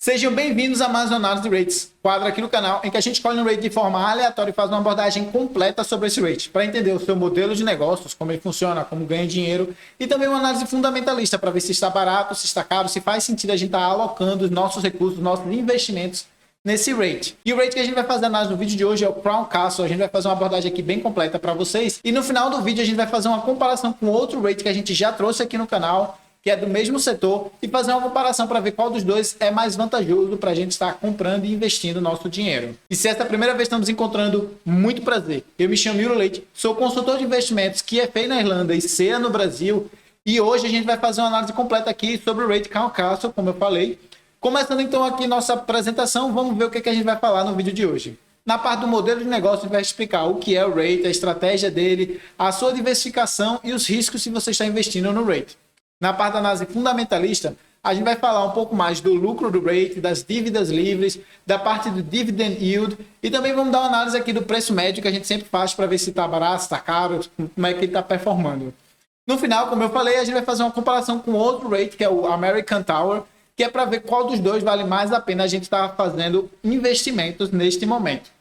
Sejam bem-vindos a mais uma análise de rates, quadro aqui no canal em que a gente escolhe um rate de forma aleatória e faz uma abordagem completa sobre esse rate, para entender o seu modelo de negócios, como ele funciona, como ganha dinheiro, e também uma análise fundamentalista para ver se está barato, se está caro, se faz sentido a gente estar alocando os nossos recursos, nossos investimentos nesse rate. E o rate que a gente vai fazer análise no vídeo de hoje é o Crown Castle. A gente vai fazer uma abordagem aqui bem completa para vocês, e no final do vídeo a gente vai fazer uma comparação com outro rate que a gente já trouxe aqui no canal, que é do mesmo setor, e fazer uma comparação para ver qual dos dois é mais vantajoso para a gente estar comprando e investindo nosso dinheiro. E se essa é a primeira vez que estamos encontrando, muito prazer. Eu me chamo Yuri Leite, sou consultor de investimentos que é feito na Irlanda e CEA no Brasil, e hoje a gente vai fazer uma análise completa aqui sobre o rate Crown Castle, como eu falei. Começando então aqui nossa apresentação, vamos ver o que a gente vai falar no vídeo de hoje. Na parte do modelo de negócio, a gente vai explicar o que é o rate, a estratégia dele, a sua diversificação e os riscos se você está investindo no rate. Na parte da análise fundamentalista, a gente vai falar um pouco mais do lucro do rate, das dívidas livres, da parte do dividend yield, e também vamos dar uma análise aqui do preço médio que a gente sempre faz para ver se está barato, se está caro, como é que ele está performando. No final, como eu falei, a gente vai fazer uma comparação com outro rate, que é o American Tower, que é para ver qual dos dois vale mais a pena a gente estar fazendo investimentos neste momento.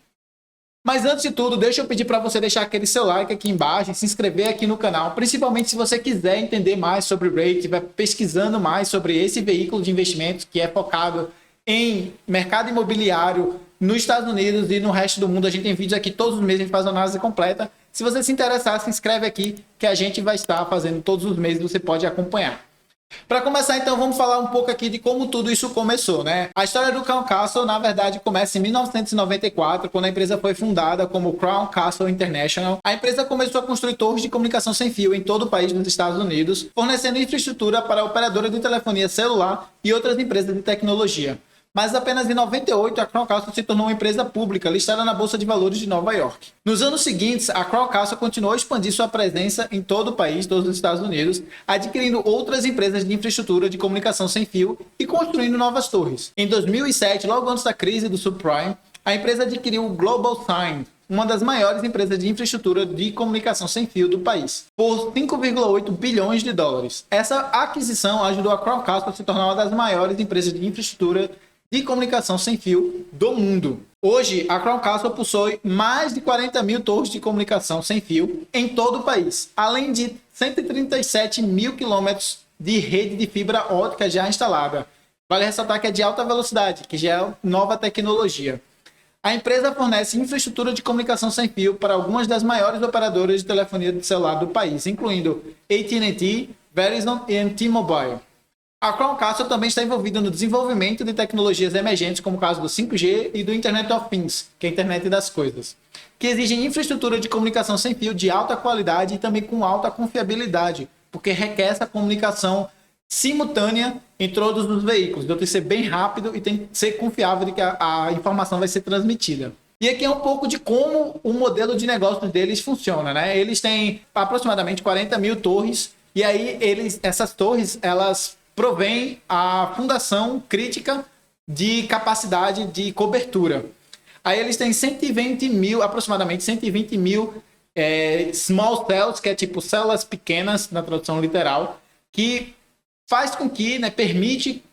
Mas antes de tudo, deixa eu pedir para você deixar aquele seu like aqui embaixo e se inscrever aqui no canal, principalmente se você quiser entender mais sobre o rate, vai pesquisando mais sobre esse veículo de investimentos que é focado em mercado imobiliário nos Estados Unidos e no resto do mundo. A gente tem vídeos aqui todos os meses, a gente faz uma análise completa. Se você se interessar, se inscreve aqui que a gente vai estar fazendo todos os meses, você pode acompanhar. Para começar, então, vamos falar um pouco aqui de como tudo isso começou, né? A história do Crown Castle, na verdade, começa em 1994, quando a empresa foi fundada como Crown Castle International. A empresa começou a construir torres de comunicação sem fio em todo o país dos Estados Unidos, fornecendo infraestrutura para operadoras de telefonia celular e outras empresas de tecnologia. Mas apenas em 98, a Crown Castle se tornou uma empresa pública listada na Bolsa de Valores de Nova York. Nos anos seguintes, a Crown Castle continuou a expandir sua presença em todo o país, todos os Estados Unidos, adquirindo outras empresas de infraestrutura de comunicação sem fio e construindo novas torres. Em 2007, logo antes da crise do subprime, a empresa adquiriu o Global Sign, uma das maiores empresas de infraestrutura de comunicação sem fio do país, por 5,8 bilhões de dólares. Essa aquisição ajudou a Crown Castle a se tornar uma das maiores empresas de infraestrutura de comunicação sem fio do mundo. Hoje, a Crown Castle possui mais de 40 mil torres de comunicação sem fio em todo o país, além de 137 mil quilômetros de rede de fibra ótica já instalada. Vale ressaltar que é de alta velocidade, que já é nova tecnologia. A empresa fornece infraestrutura de comunicação sem fio para algumas das maiores operadoras de telefonia de celular do país, incluindo AT&T, Verizon e T-Mobile. A Crown Castle também está envolvida no desenvolvimento de tecnologias emergentes, como o caso do 5G e do Internet of Things, que é a internet das coisas, que exigem infraestrutura de comunicação sem fio de alta qualidade e também com alta confiabilidade, porque requer essa comunicação simultânea em todos os veículos. Então tem que ser bem rápido e tem que ser confiável de que a informação vai ser transmitida. E aqui é um pouco de como o modelo de negócio deles funciona, né? Eles têm aproximadamente 40 mil torres, e aí essas torres, elas provém a fundação crítica de capacidade de cobertura. Aí eles têm 120 mil, aproximadamente 120 mil small cells, que é tipo células pequenas, na tradução literal, que faz com que, né, permite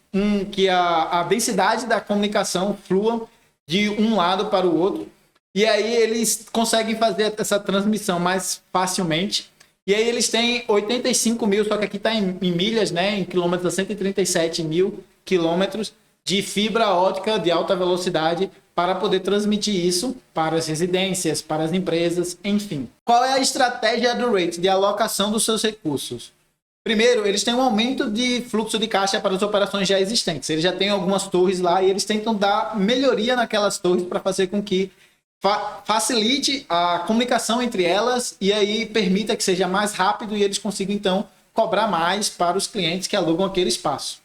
que a densidade da comunicação flua de um lado para o outro. E aí eles conseguem fazer essa transmissão mais facilmente. E aí eles têm 85 mil, só que aqui está em milhas, né? Em quilômetros, 137 mil quilômetros de fibra ótica de alta velocidade para poder transmitir isso para as residências, para as empresas, enfim. Qual é a estratégia do rate de alocação dos seus recursos? Primeiro, eles têm um aumento de fluxo de caixa para as operações já existentes. Eles já têm algumas torres lá e eles tentam dar melhoria naquelas torres para fazer com que facilite a comunicação entre elas e aí permita que seja mais rápido e eles consigam, então, cobrar mais para os clientes que alugam aquele espaço.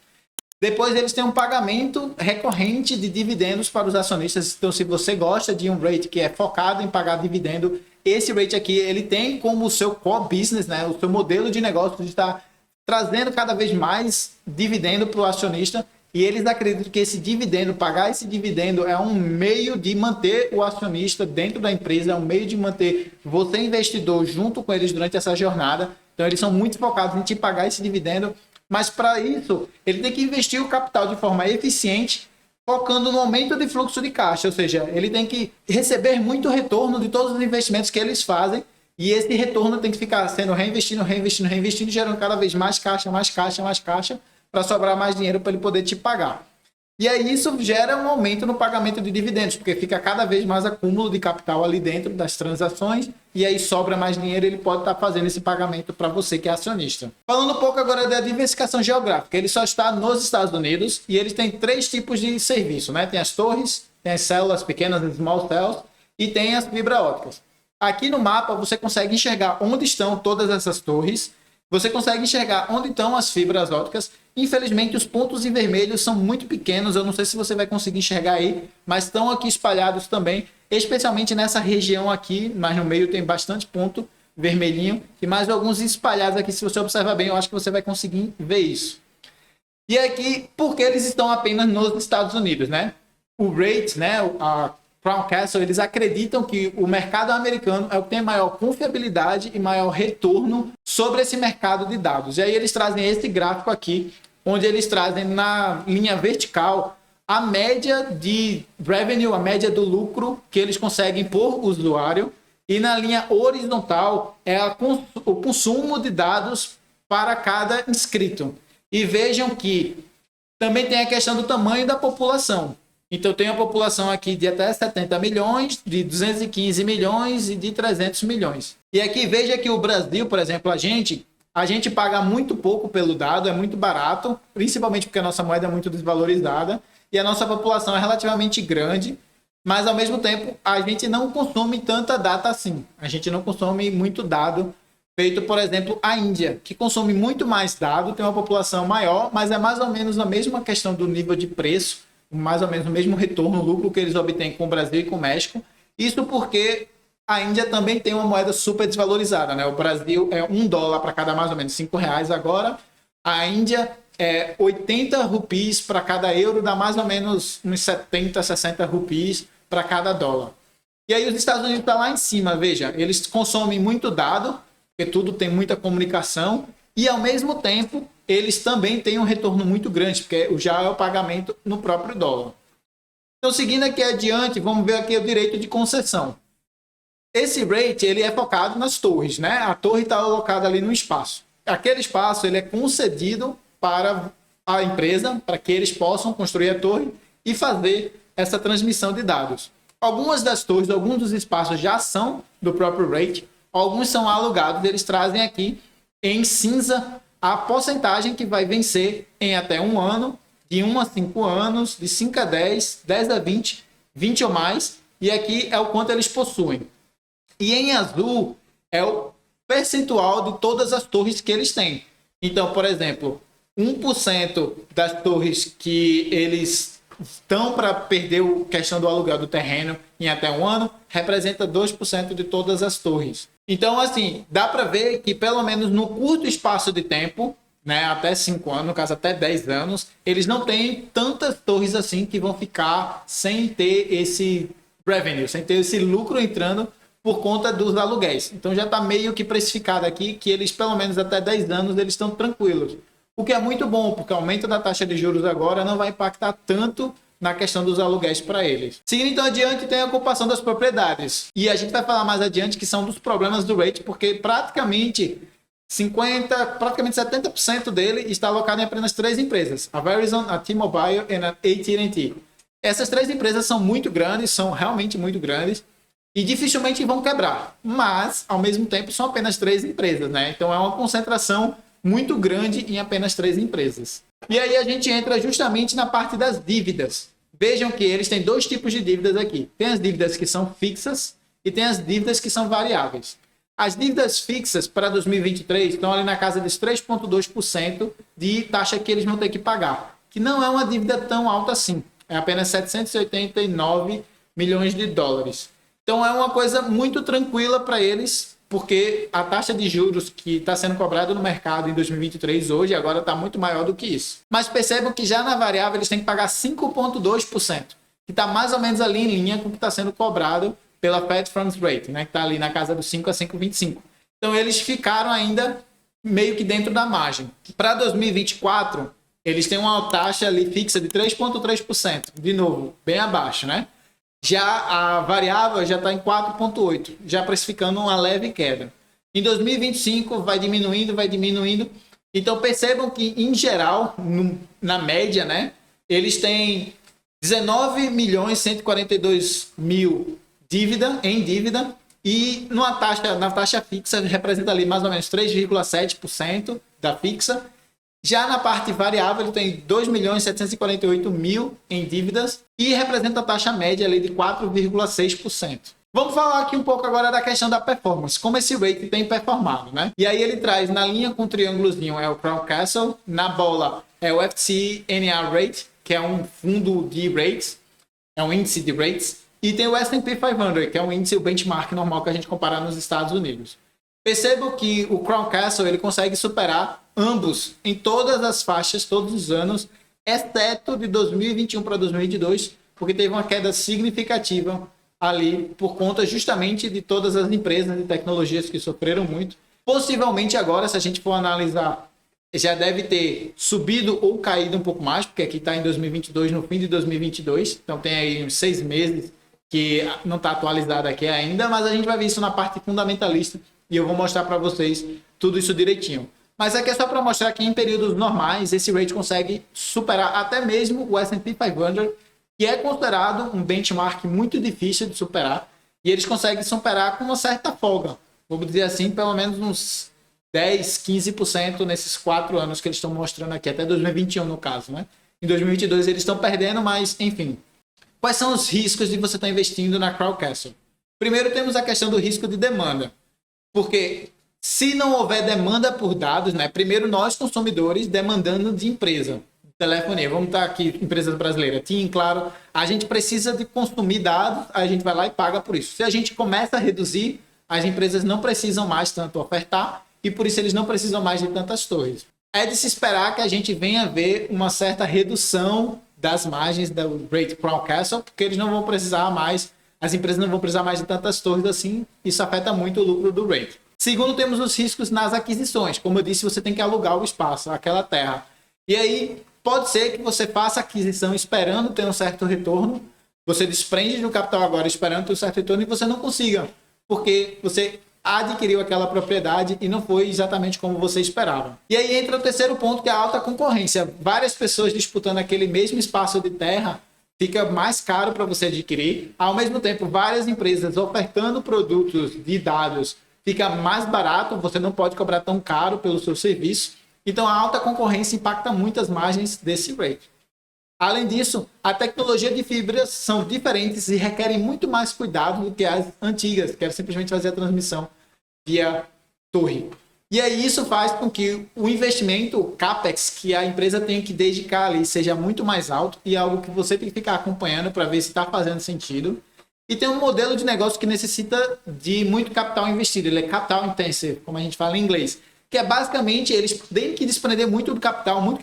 Depois, eles têm um pagamento recorrente de dividendos para os acionistas. Então, se você gosta de um rate que é focado em pagar dividendo, esse rate aqui, ele tem como o seu core business, né, o seu modelo de negócio de estar trazendo cada vez mais dividendo para o acionista. E eles acreditam que esse dividendo, pagar esse dividendo é um meio de manter o acionista dentro da empresa, é um meio de manter você investidor junto com eles durante essa jornada. Então eles são muito focados em te pagar esse dividendo, mas para isso ele tem que investir o capital de forma eficiente focando no aumento de fluxo de caixa, ou seja, ele tem que receber muito retorno de todos os investimentos que eles fazem, e esse retorno tem que ficar sendo reinvestindo, gerando cada vez mais caixa, para sobrar mais dinheiro para ele poder te pagar. E aí isso gera um aumento no pagamento de dividendos, porque fica cada vez mais acúmulo de capital ali dentro das transações, e aí sobra mais dinheiro e ele pode estar fazendo esse pagamento para você que é acionista. Falando um pouco agora da diversificação geográfica, ele só está nos Estados Unidos e ele tem 3 tipos de serviço, né? Tem as torres, tem as células pequenas, as small cells, e tem as fibra ópticas. Aqui no mapa você consegue enxergar onde estão todas essas torres, você consegue enxergar onde estão as fibras ópticas. Infelizmente, os pontos em vermelho são muito pequenos. Eu não sei se você vai conseguir enxergar aí, mas estão aqui espalhados também, especialmente nessa região aqui, mas no meio tem bastante ponto vermelhinho e mais alguns espalhados aqui. Se você observar bem, eu acho que você vai conseguir ver isso. E aqui, porque eles estão apenas nos Estados Unidos, né? O Rate, né? A Crown Castle, eles acreditam que o mercado americano é o que tem maior confiabilidade e maior retorno sobre esse mercado de dados. E aí eles trazem esse gráfico aqui, onde eles trazem na linha vertical a média de revenue, a média do lucro que eles conseguem por usuário, e na linha horizontal é o consumo de dados para cada inscrito. E vejam que também tem a questão do tamanho da população. Então, tem a população aqui de até 70 milhões, de 215 milhões e de 300 milhões. E aqui, veja que o Brasil, por exemplo, a gente paga muito pouco pelo dado, é muito barato, principalmente porque a nossa moeda é muito desvalorizada e a nossa população é relativamente grande, mas, ao mesmo tempo, a gente não consome tanta data assim. A gente não consome muito dado, feito, por exemplo, a Índia, que consome muito mais dado, tem uma população maior, mas é mais ou menos a mesma questão do nível de preço, mais ou menos o mesmo retorno, lucro que eles obtêm com o Brasil e com o México. Isso porque a Índia também tem uma moeda super desvalorizada, né? O Brasil é $1 para cada mais ou menos R$5 agora. A Índia é 80 rupees para cada euro, dá mais ou menos uns 70, 60 rupees para cada dólar. E aí os Estados Unidos estão lá em cima, veja, eles consomem muito dado, porque tudo tem muita comunicação, e ao mesmo tempo eles também têm um retorno muito grande, porque já é o pagamento no próprio dólar. Então, seguindo aqui adiante, vamos ver aqui o direito de concessão. Esse rate, ele é focado nas torres, né? A torre está alocada ali no espaço. Aquele espaço, ele é concedido para a empresa, para que eles possam construir a torre e fazer essa transmissão de dados. Algumas das torres, alguns dos espaços já são do próprio rate, alguns são alugados, eles trazem aqui em cinza a porcentagem que vai vencer em até um ano, de 1 a 5 anos, de 5 a 10, 10 a 20, 20 ou mais, e aqui é o quanto eles possuem. E em azul é o percentual de todas as torres que eles têm. Então, por exemplo, 1% das torres que eles estão para perder a questão do aluguel do terreno em até um ano, representa 2% de todas as torres. Então, assim, dá para ver que pelo menos no curto espaço de tempo, né, até 5 anos, no caso até 10 anos, eles não têm tantas torres assim que vão ficar sem ter esse revenue, sem ter esse lucro entrando por conta dos aluguéis. Então já está meio que precificado aqui que eles, pelo menos até 10 anos, eles estão tranquilos. O que é muito bom, porque o aumento da taxa de juros agora não vai impactar tanto na questão dos aluguéis para eles. Seguindo então adiante, tem a ocupação das propriedades. E a gente vai falar mais adiante que são dos problemas do rate, porque praticamente 70% dele está alocado em apenas 3 empresas. A Verizon, a T-Mobile e a AT&T. Essas 3 empresas são muito grandes, são realmente muito grandes e dificilmente vão quebrar. Mas, ao mesmo tempo, são apenas 3 empresas, né? Então é uma concentração muito grande em apenas 3 empresas. E aí a gente entra justamente na parte das dívidas. Vejam que eles têm 2 tipos de dívidas aqui. Tem as dívidas que são fixas e tem as dívidas que são variáveis. As dívidas fixas para 2023 estão ali na casa dos 3,2% de taxa que eles vão ter que pagar, que não é uma dívida tão alta assim. É apenas 789 milhões de dólares. Então é uma coisa muito tranquila para eles, porque a taxa de juros que está sendo cobrada no mercado em 2023 hoje agora está muito maior do que isso. Mas percebam que já na variável eles têm que pagar 5,2%, que está mais ou menos ali em linha com o que está sendo cobrado pela Fed Funds Rate, né, que está ali na casa dos 5 a 5,25. Então eles ficaram ainda meio que dentro da margem. Para 2024, eles têm uma taxa ali fixa de 3,3%. De novo, bem abaixo, né? Já a variável já está em 4,8%, já precificando uma leve queda. Em 2025 vai diminuindo, vai diminuindo. Então percebam que, em geral, na média, né, eles têm 19.142.000 em dívida, e na taxa fixa representa ali mais ou menos 3,7% da fixa. Já na parte variável, ele tem 2.748.000 em dívidas e representa a taxa média ali de 4,6%. Vamos falar aqui um pouco agora da questão da performance, como esse rate tem performado, né? E aí ele traz na linha com o triângulozinho é o Crown Castle, na bola é o FTSE/NR Rate, que é um fundo de rates, é um índice de rates, e tem o S&P 500, que é um índice, o benchmark normal que a gente compara nos Estados Unidos. Percebam que o Crown Castle ele consegue superar ambos em todas as faixas, todos os anos, exceto de 2021 para 2022, porque teve uma queda significativa ali por conta justamente de todas as empresas de tecnologias que sofreram muito. Possivelmente agora, se a gente for analisar, já deve ter subido ou caído um pouco mais, porque aqui está em 2022, no fim de 2022, então tem aí uns 6 meses que não está atualizado aqui ainda, mas a gente vai ver isso na parte fundamentalista e eu vou mostrar para vocês tudo isso direitinho. Mas aqui é só para mostrar que em períodos normais esse rate consegue superar até mesmo o S&P 500, que é considerado um benchmark muito difícil de superar, e eles conseguem superar com uma certa folga. Vamos dizer assim, pelo menos uns 10, 15% nesses 4 anos que eles estão mostrando aqui, até 2021 no caso, né? Em 2022 eles estão perdendo, mas enfim. Quais são os riscos de você estar investindo na Crown Castle? Primeiro temos a questão do risco de demanda, porque se não houver demanda por dados, né? Primeiro nós consumidores demandando de empresa, telefonia, vamos estar aqui, empresas brasileiras, TIM, claro, a gente precisa de consumir dados, a gente vai lá e paga por isso. Se a gente começa a reduzir, as empresas não precisam mais tanto ofertar e por isso eles não precisam mais de tantas torres. É de se esperar que a gente venha ver uma certa redução das margens do Great Crown Castle, porque eles não vão precisar mais, as empresas não vão precisar mais de tantas torres assim, isso afeta muito o lucro do rate. Segundo, temos os riscos nas aquisições. Como eu disse, você tem que alugar o espaço, aquela terra. E aí, pode ser que você faça a aquisição esperando ter um certo retorno, você desprende do capital agora esperando ter um certo retorno e você não consiga, porque você adquiriu aquela propriedade e não foi exatamente como você esperava. E aí entra o terceiro ponto, que é a alta concorrência. Várias pessoas disputando aquele mesmo espaço de terra, fica mais caro para você adquirir. Ao mesmo tempo, várias empresas ofertando produtos de dados, fica mais barato, você não pode cobrar tão caro pelo seu serviço. Então, a alta concorrência impacta muito as margens desse rate. Além disso, a tecnologia de fibras são diferentes e requerem muito mais cuidado do que as antigas, que era simplesmente fazer a transmissão via torre. E aí isso faz com que o investimento, o CAPEX, que a empresa tem que dedicar ali, seja muito mais alto e é algo que você tem que ficar acompanhando para ver se está fazendo sentido. E tem um modelo de negócio que necessita de muito capital investido, ele é capital intensive, como a gente fala em inglês. Que é basicamente eles têm que desprender muito do capital, muito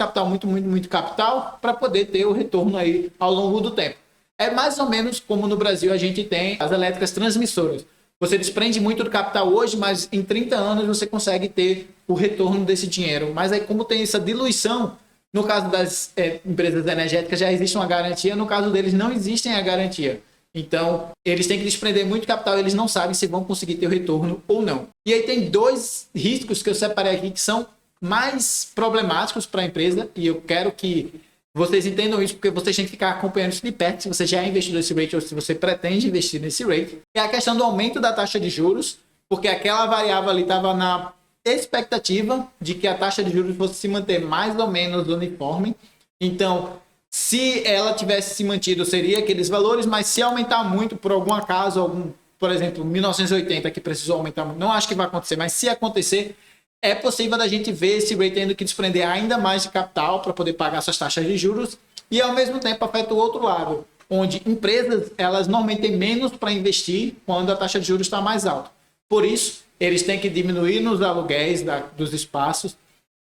capital, para poder ter o retorno aí ao longo do tempo. É mais ou menos como no Brasil a gente tem as elétricas transmissoras. Você desprende muito do capital hoje, mas em 30 anos você consegue ter o retorno desse dinheiro. Mas aí como tem essa diluição, no caso das empresas energéticas já existe uma garantia, no caso deles não existe a garantia. Então, eles têm que desprender muito capital, eles não sabem se vão conseguir ter o retorno ou não. E aí tem 2 riscos que eu separei aqui que são mais problemáticos para a empresa, e eu quero que vocês entendam isso, porque vocês têm que ficar acompanhando isso de perto, se você já é investidor nesse rate ou se você pretende investir nesse rate. É a questão do aumento da taxa de juros, porque aquela variável ali estava na expectativa de que a taxa de juros fosse se manter mais ou menos uniforme. Então, se ela tivesse se mantido, seria aqueles valores, mas se aumentar muito por algum acaso, por exemplo, 1980 que precisou aumentar muito, não acho que vai acontecer, mas se acontecer, é possível da gente ver esse rate tendo que desprender ainda mais de capital para poder pagar suas taxas de juros e ao mesmo tempo afeta o outro lado, onde empresas elas normalmente têm menos para investir quando a taxa de juros está mais alta. Por isso, eles têm que diminuir nos aluguéis dos espaços,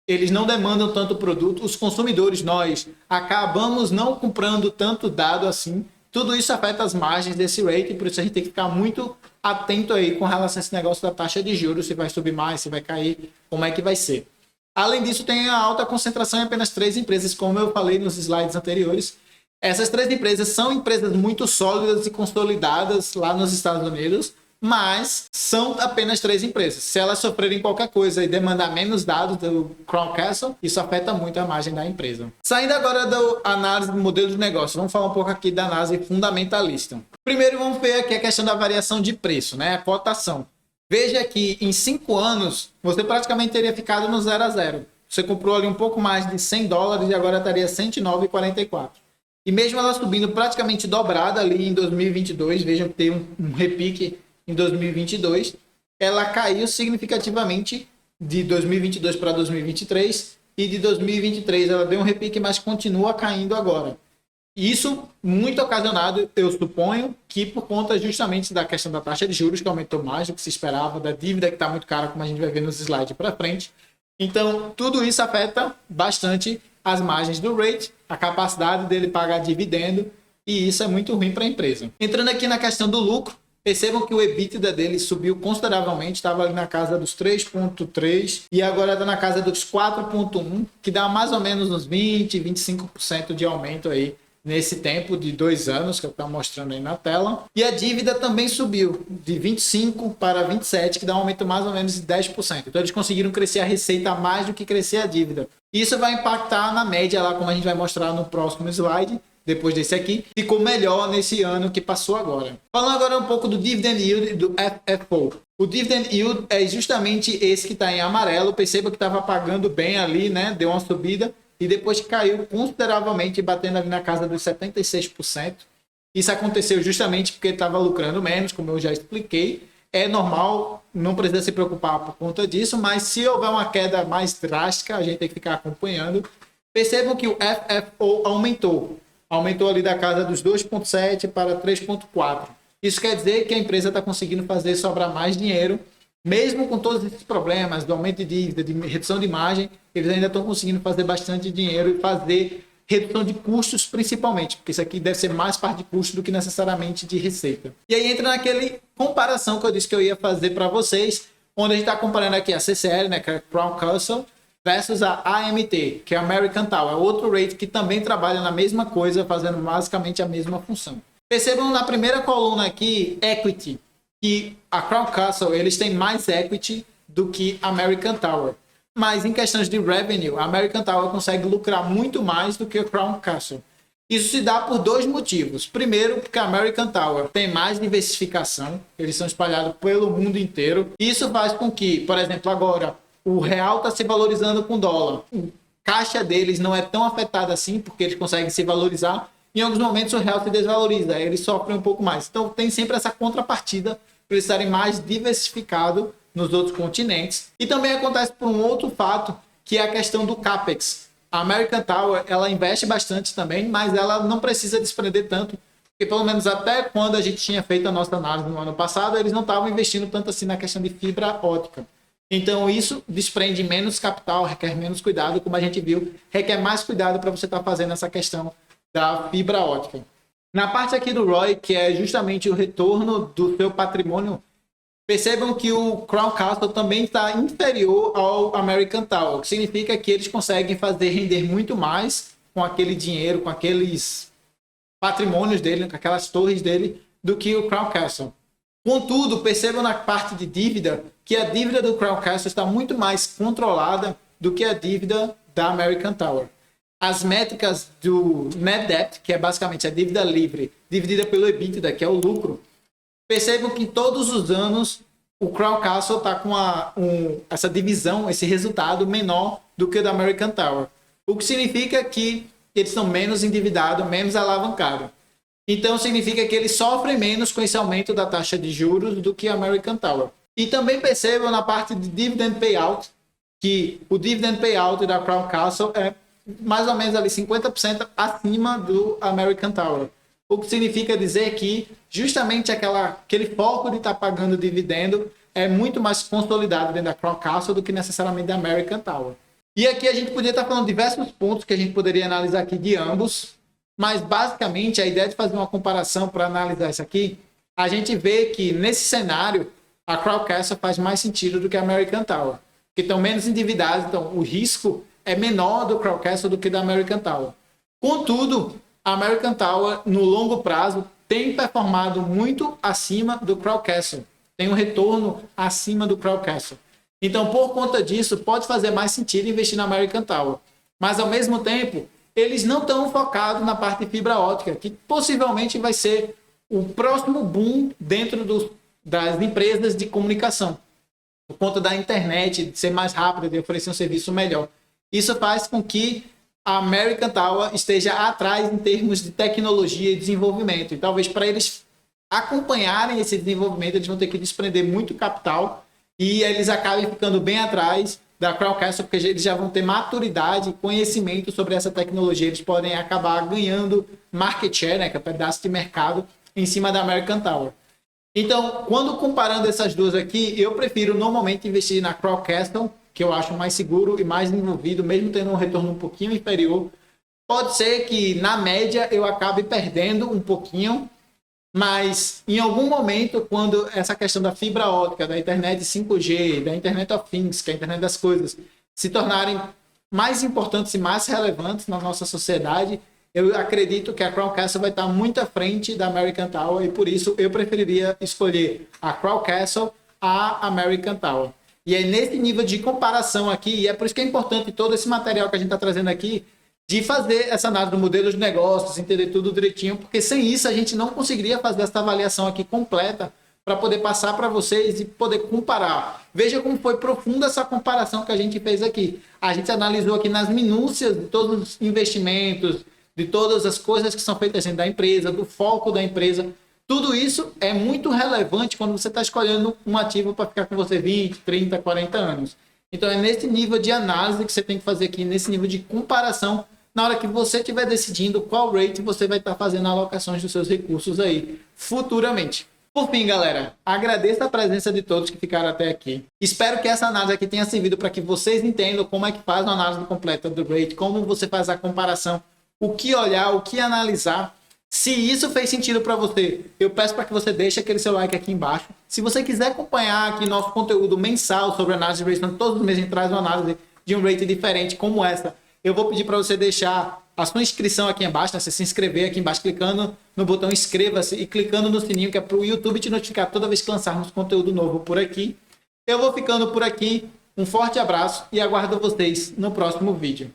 eles não demandam tanto produto, os consumidores, nós, acabamos não comprando tanto dado assim, tudo isso afeta as margens desse rate, e por isso a gente tem que ficar muito atento aí com relação a esse negócio da taxa de juros, se vai subir mais, se vai cair, como é que vai ser. Além disso, tem a alta concentração em apenas 3 empresas, como eu falei nos slides anteriores. Essas 3 empresas são empresas muito sólidas e consolidadas lá nos Estados Unidos, mas são apenas 3 empresas. Se elas sofrerem qualquer coisa e demandar menos dados do Crown Castle, isso afeta muito a margem da empresa. Saindo agora da análise do modelo de negócio, vamos falar um pouco aqui da análise fundamentalista. Primeiro vamos ver aqui a questão da variação de preço, né? A cotação. Veja que em 5 anos, você praticamente teria ficado no 0 a 0. Você comprou ali um pouco mais de $100 e agora estaria 109,44. E mesmo ela subindo praticamente dobrada ali em 2022, vejam que tem um repique em 2022, ela caiu significativamente de 2022 para 2023 e de 2023 ela deu um repique, mas continua caindo agora. Isso muito ocasionado, eu suponho, que por conta justamente da questão da taxa de juros, que aumentou mais do que se esperava, da dívida que está muito cara, como a gente vai ver nos slides para frente. Então, tudo isso afeta bastante as margens do rate, a capacidade dele pagar dividendo, e isso é muito ruim para a empresa. Entrando aqui na questão do lucro, percebam que o EBITDA dele subiu consideravelmente, estava ali na casa dos 3,3 e agora está na casa dos 4,1, que dá mais ou menos uns 20, 25% de aumento aí nesse tempo de 2 anos, que eu estou mostrando aí na tela. E a dívida também subiu de 25 para 27, que dá um aumento mais ou menos de 10%. Então eles conseguiram crescer a receita mais do que crescer a dívida. Isso vai impactar na média lá, como a gente vai mostrar no próximo slide. Depois desse aqui, ficou melhor nesse ano que passou agora. Falando agora um pouco do Dividend Yield e do FFO. O Dividend Yield é justamente esse que está em amarelo. Perceba que estava pagando bem ali, né? Deu uma subida e depois caiu consideravelmente, batendo ali na casa dos 76%. Isso aconteceu justamente porque estava lucrando menos, como eu já expliquei. É normal, não precisa se preocupar por conta disso, mas se houver uma queda mais drástica, a gente tem que ficar acompanhando. Percebam que o FFO aumentou. Aumentou ali da casa dos 2,7 para 3,4. Isso quer dizer que a empresa está conseguindo fazer sobrar mais dinheiro, mesmo com todos esses problemas do aumento de dívida, de redução de margem, eles ainda estão conseguindo fazer bastante dinheiro e fazer redução de custos principalmente, porque isso aqui deve ser mais parte de custo do que necessariamente de receita. E aí entra naquele comparação que eu disse que eu ia fazer para vocês, onde a gente está comparando aqui a CCL, né, que é a Crown Castle, versus a AMT, que é a American Tower, outro rate que também trabalha na mesma coisa, fazendo basicamente a mesma função. Percebam na primeira coluna aqui, equity, que a Crown Castle, eles têm mais equity do que a American Tower. Mas em questões de revenue, a American Tower consegue lucrar muito mais do que a Crown Castle. Isso se dá por 2 motivos. Primeiro, porque a American Tower tem mais diversificação, eles são espalhados pelo mundo inteiro. Isso faz com que, por exemplo, agora, o real está se valorizando com o dólar. A caixa deles não é tão afetada assim, porque eles conseguem se valorizar. Em alguns momentos o real se desvaloriza, eles sofrem um pouco mais. Então tem sempre essa contrapartida para eles estarem mais diversificados nos outros continentes. E também acontece por um outro fato, que é a questão do CAPEX. A American Tower, ela investe bastante também, mas ela não precisa desprender tanto, porque pelo menos até quando a gente tinha feito a nossa análise no ano passado, eles não estavam investindo tanto assim na questão de fibra ótica. Então isso desprende menos capital, requer menos cuidado, como a gente viu, requer mais cuidado para você estar fazendo essa questão da fibra ótica. Na parte aqui do ROI, que é justamente o retorno do seu patrimônio, percebam que o Crown Castle também está inferior ao American Tower, o que significa que eles conseguem fazer render muito mais com aquele dinheiro, com aqueles patrimônios dele, com aquelas torres dele, do que o Crown Castle. Contudo, percebam na parte de dívida que a dívida do Crown Castle está muito mais controlada do que a dívida da American Tower. As métricas do net debt, que é basicamente a dívida livre dividida pelo EBITDA, que é o lucro, percebam que todos os anos o Crown Castle está com essa divisão, esse resultado menor do que o da American Tower. O que significa que eles são menos endividados, menos alavancados. Então significa que eles sofrem menos com esse aumento da taxa de juros do que a American Tower. E também percebam na parte de dividend payout, que o dividend payout da Crown Castle é mais ou menos ali 50% acima do American Tower. O que significa dizer que justamente aquele foco de estar pagando dividendo é muito mais consolidado dentro da Crown Castle do que necessariamente da American Tower. E aqui a gente poderia estar falando de diversos pontos que a gente poderia analisar aqui de ambos, mas basicamente a ideia de fazer uma comparação para analisar isso aqui, a gente vê que nesse cenário a Crown Castle faz mais sentido do que a American Tower. porque estão menos endividados, então o risco é menor do Crowdcastle do que da American Tower. Contudo, a American Tower, no longo prazo, tem performado muito acima do Crowdcastle, tem um retorno acima do Crowdcastle. Então, por conta disso, pode fazer mais sentido investir na American Tower. Mas, ao mesmo tempo, eles não estão focados na parte de fibra ótica, que possivelmente vai ser o próximo boom dentro das empresas de comunicação, por conta da internet, de ser mais rápida, de oferecer um serviço melhor. Isso faz com que a American Tower esteja atrás em termos de tecnologia e desenvolvimento. E talvez para eles acompanharem esse desenvolvimento, eles vão ter que desprender muito capital e eles acabem ficando bem atrás da Crowdcastle, porque eles já vão ter maturidade e conhecimento sobre essa tecnologia. Eles podem acabar ganhando market share, né, que é pedaço de mercado, em cima da American Tower. Então, quando comparando essas duas aqui, eu prefiro normalmente investir na Crowdcastle, que eu acho mais seguro e mais envolvido, mesmo tendo um retorno um pouquinho inferior. Pode ser que, na média, eu acabe perdendo um pouquinho, mas em algum momento, quando essa questão da fibra ótica, da internet 5G, da Internet of Things, que é a internet das coisas, se tornarem mais importantes e mais relevantes na nossa sociedade, eu acredito que a Crowdcastle vai estar muito à frente da American Tower e por isso eu preferiria escolher a Crowdcastle à American Tower. E é nesse nível de comparação aqui, e é por isso que é importante todo esse material que a gente está trazendo aqui, de fazer essa análise do modelo de negócios, entender tudo direitinho, porque sem isso a gente não conseguiria fazer essa avaliação aqui completa para poder passar para vocês e poder comparar. Veja como foi profunda essa comparação que a gente fez aqui. A gente analisou aqui nas minúcias de todos os investimentos, de todas as coisas que são feitas dentro da empresa, do foco da empresa. Tudo isso é muito relevante quando você está escolhendo um ativo para ficar com você 20, 30, 40 anos. Então é nesse nível de análise que você tem que fazer aqui, nesse nível de comparação, na hora que você estiver decidindo qual rate você vai estar fazendo alocações dos seus recursos aí futuramente. Por fim, galera, agradeço a presença de todos que ficaram até aqui. Espero que essa análise aqui tenha servido para que vocês entendam como é que faz uma análise completa do rate, como você faz a comparação, o que olhar, o que analisar. Se isso fez sentido para você, eu peço para que você deixe aquele seu like aqui embaixo. Se você quiser acompanhar aqui nosso conteúdo mensal sobre análise de rate, todos os meses a gente traz uma análise de um rate diferente como essa, eu vou pedir para você deixar a sua inscrição aqui embaixo, né? Você se inscrever aqui embaixo, clicando no botão inscreva-se e clicando no sininho, que é para o YouTube te notificar toda vez que lançarmos conteúdo novo por aqui. Eu vou ficando por aqui, um forte abraço e aguardo vocês no próximo vídeo.